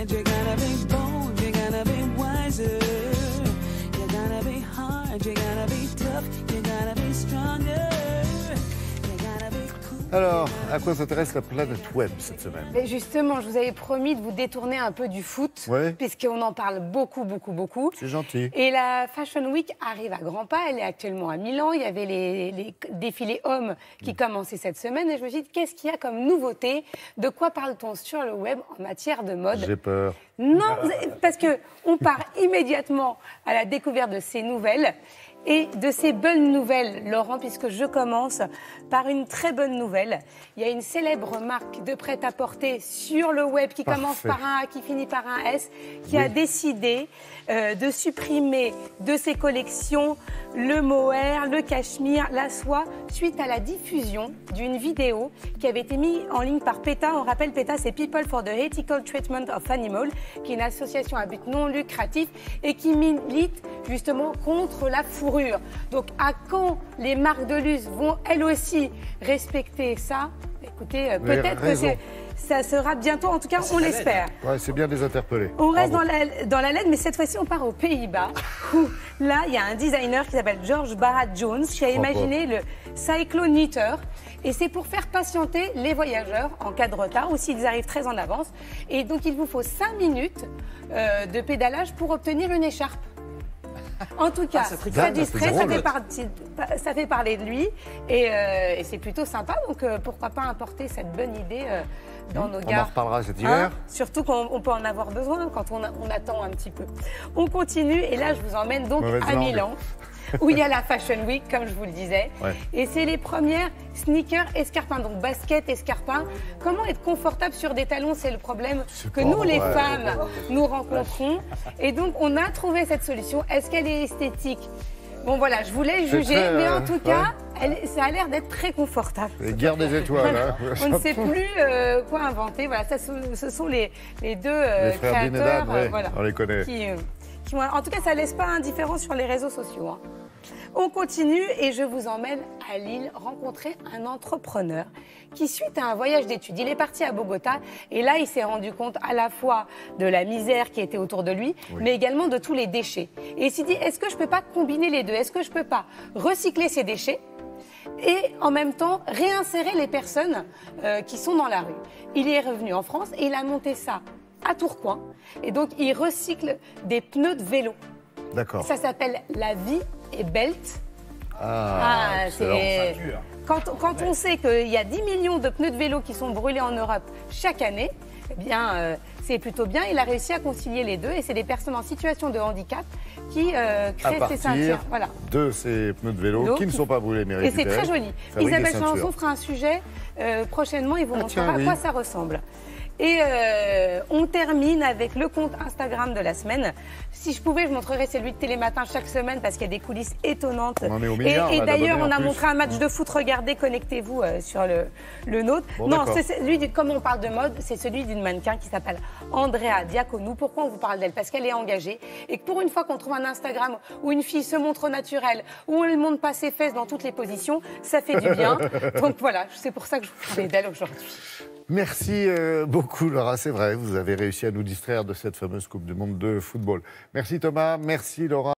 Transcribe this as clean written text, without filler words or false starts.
bad, you're gonna be bold, you're gonna be wiser. You're gonna be hard, you're gonna be tough, you're gonna be stronger. Alors, à quoi s'intéresse la planète web cette semaine? Mais justement, je vous avais promis de vous détourner un peu du foot, puisqu'on en parle beaucoup. C'est gentil. Et la Fashion Week arrive à grands pas, elle est actuellement à Milan, il y avait les défilés hommes qui commençaient cette semaine, et je me suis dit, qu'est-ce qu'il y a comme nouveauté? De quoi parle-t-on sur le web en matière de mode? J'ai peur. Non, parce qu'on part immédiatement à la découverte de ces nouvelles. Et de ces bonnes nouvelles, Laurent, puisque je commence par une très bonne nouvelle. Il y a une célèbre marque de prêt-à-porter sur le web qui commence par un A, qui finit par un S, qui a décidé de supprimer de ses collections le mohair, le cachemire, la soie, suite à la diffusion d'une vidéo qui avait été mise en ligne par PETA. On rappelle, PETA, c'est People for the Ethical Treatment of Animals, qui est une association à but non lucratif et qui milite justement contre la fourrure. Donc, à quand les marques de luxe vont elles aussi respecter ça? Écoutez, peut-être que ça sera bientôt, en tout cas, on l'espère. Ouais, c'est bien de les interpeller. On reste dans la laine, mais cette fois-ci, on part aux Pays-Bas, où là, il y a un designer qui s'appelle George Barat-Jones qui a imaginé le Cyclo Knitter. Et c'est pour faire patienter les voyageurs en cas de retard ou s'ils arrivent très en avance. Et donc, il vous faut 5 minutes de pédalage pour obtenir une écharpe. En tout cas, ça distrait, ça fait parler de lui et c'est plutôt sympa. Donc pourquoi pas importer cette bonne idée dans nos gares. On en reparlera cet hiver. Surtout qu'on peut en avoir besoin quand on attend un petit peu. On continue et là je vous emmène donc à Milan. Où il y a la Fashion Week, comme je vous le disais. Et c'est les premières sneakers escarpins, donc basket, escarpins. Comment être confortable sur des talons, c'est le problème que nous, les femmes, nous rencontrons. Et donc, on a trouvé cette solution. Est-ce qu'elle est esthétique? Bon, voilà, je vous laisse juger, mais en tout cas, ça a l'air d'être très confortable. Les guerres des étoiles. Hein. On ne sait plus quoi inventer. Voilà, ça, ce sont les deux créateurs. Voilà, on les connaît. En tout cas, ça ne laisse pas indifférent sur les réseaux sociaux. Hein. On continue et je vous emmène à Lille rencontrer un entrepreneur qui, suite à un voyage d'études, il est parti à Bogota et là, il s'est rendu compte à la fois de la misère qui était autour de lui, mais également de tous les déchets. Et il s'est dit, est-ce que je ne peux pas combiner les deux? Est-ce que je ne peux pas recycler ces déchets et en même temps réinsérer les personnes qui sont dans la rue? Il est revenu en France et il a monté ça à Tourcoing. Et donc, il recycle des pneus de vélo. D'accord. Ça s'appelle la vie et belt. C'est quand on sait qu'il y a 10 millions de pneus de vélo qui sont brûlés en Europe chaque année, eh bien, c'est plutôt bien. Il a réussi à concilier les deux. Et c'est des personnes en situation de handicap qui créent ces ceintures. Voilà. De ces pneus de vélo qui ne sont pas brûlés, mais récupérés. Et c'est très joli. Isabelle Chalençon fera un sujet prochainement. Il vous montrera à quoi ça ressemble. Et on termine avec le compte Instagram de la semaine. Si je pouvais, je montrerais celui de Télématin chaque semaine parce qu'il y a des coulisses étonnantes. On en est au milliard, et d'ailleurs, on a montré un match de foot. Regardez, connectez-vous sur le nôtre. Bon, non, c'est celui comme on parle de mode, c'est celui d'une mannequin qui s'appelle Andrea Diaconou. Pourquoi on vous parle d'elle? Parce qu'elle est engagée et que pour une fois qu'on trouve un Instagram où une fille se montre naturelle, où elle ne montre pas ses fesses dans toutes les positions, ça fait du bien. Donc voilà, c'est pour ça que je vous parlais d'elle aujourd'hui. Merci beaucoup Laura, c'est vrai, vous avez réussi à nous distraire de cette fameuse Coupe du Monde de football. Merci Thomas, merci Laura.